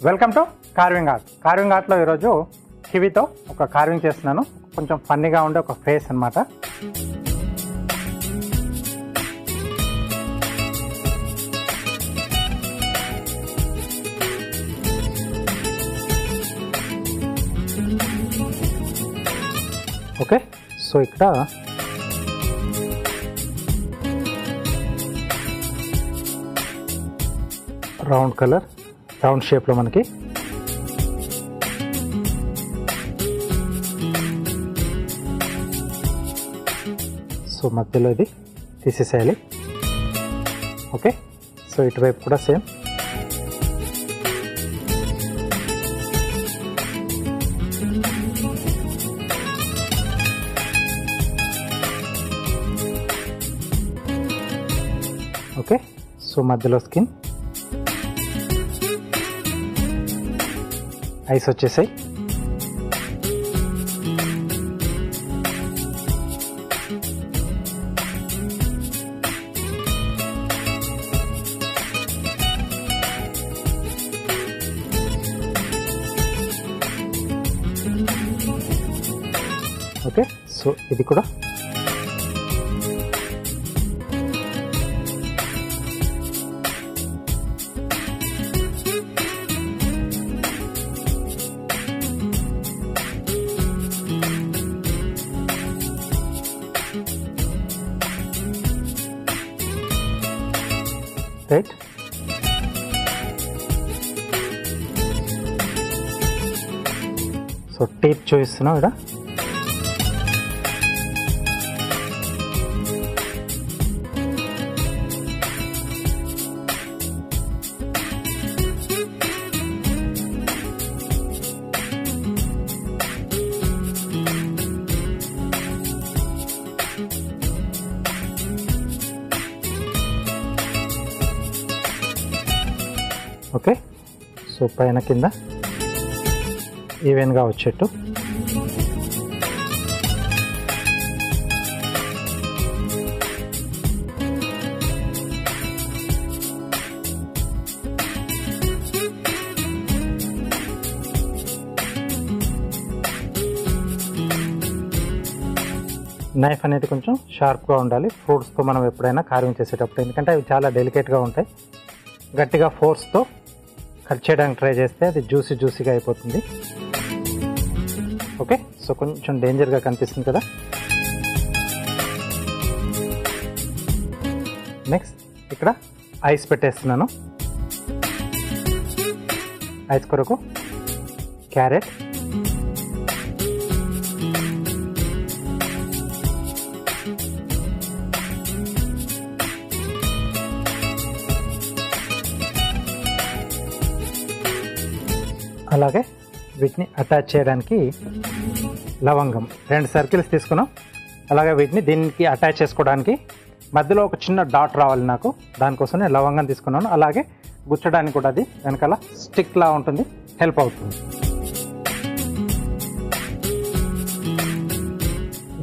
Welcome to carving art. Carving ఆర్ట్లో ఈరోజు కివితో ఒక కార్వింగ్ చేస్తున్నాను. కొంచెం ఫన్నీగా ఉండే ఒక ఫేస్ అన్నమాట. ఓకే, సో ఇక్కడ రౌండ్ షేప్లో మనకి సో మధ్యలో ఇది తీసేసేయాలి. ఓకే, సో ఇటువైపు కూడా సేమ్. ఓకే, సో మధ్యలో స్కిన్, ఐస్ వచ్చేసాయి. ఓకే, సో ఇది కూడా రైట్. సో టీత్ చూపిస్తున్నాం ఇక్కడ. ఓకే, సో పైన కింద ఈవెన్గా వచ్చేట్టు. నైఫ్ అనేది కొంచెం షార్ప్గా ఉండాలి ఫ్రూట్స్తో మనం ఎప్పుడైనా కార్వింగ్ చేసేటప్పుడు, ఎందుకంటే అవి చాలా డెలికేట్గా ఉంటాయి. గట్టిగా ఫోర్స్తో కట్ చేయడానికి ట్రై చేస్తే అది జ్యూసీగా అయిపోతుంది. ఓకే, సో కొంచెం డేంజర్గా కనిపిస్తుంది కదా. నెక్స్ట్ ఇక్కడ ఐస్ పెట్టేస్తున్నాను. ఐస్ కొరకు క్యారెట్, అలాగే వీటిని అటాచ్ చేయడానికి లవంగం 2 సర్కిల్స్ తీసుకున్నాం. అలాగే వీటిని దీనికి అటాచ్ చేసుకోవడానికి మధ్యలో ఒక చిన్న డాట్ రావాలి నాకు, దానికోసం నేను లవంగం తీసుకున్నాను. అలాగే గుచ్చడానికి కూడా అది వెనకాల స్టిక్లా ఉంటుంది, హెల్ప్ అవుతుంది.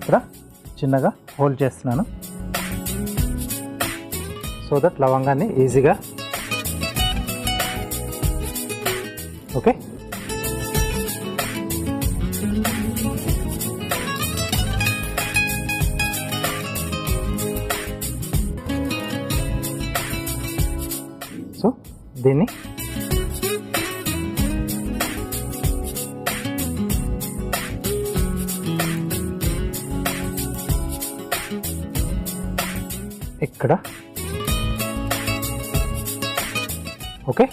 ఇక్కడ చిన్నగా హోల్డ్ చేస్తున్నాను సో దట్ లవంగాన్ని ఈజీగా. ఓకే, సో దీన్ని ఇక్కడ. ఓకే,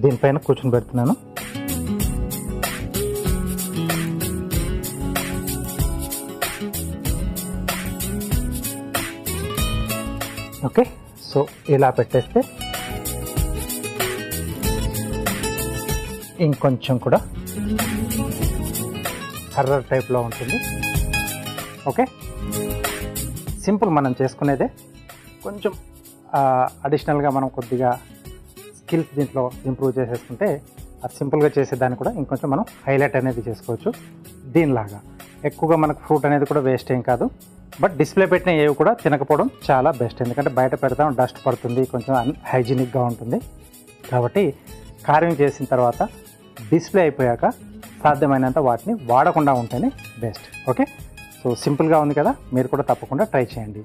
దీనిపైన కూర్చొని పెడుతున్నాను. ఓకే, సో ఇలా పెట్టేస్తే ఇంకొంచెం కూడా హర్రర్ టైప్లో ఉంటుంది. ఓకే, సింపుల్ మనం చేసుకునేదే. కొంచెం అడిషనల్గా మనం కొద్దిగా స్కిల్స్ దీంట్లో ఇంప్రూవ్ చేసేసుకుంటే అది సింపుల్గా చేసేదాన్ని కూడా ఇంకొంచెం మనం హైలైట్ అనేది చేసుకోవచ్చు. దీనిలాగా ఎక్కువగా మనకు ఫ్రూట్ అనేది కూడా వేస్ట్ ఏం కాదు. బట్ డిస్ప్లే పెట్టిన ఏవి కూడా తినకపోవడం చాలా బెస్ట్. ఎందుకంటే బయట పెడతాం, డస్ట్ పడుతుంది, కొంచెం అన్హైజీనిక్గా ఉంటుంది. కాబట్టి కార్వింగ్ చేసిన తర్వాత డిస్ప్లే అయిపోయాక సాధ్యమైనంత వాటిని వాడకుండా ఉంటేనే బెస్ట్. ఓకే, సో సింపుల్గా ఉంది కదా, మీరు కూడా తప్పకుండా ట్రై చేయండి.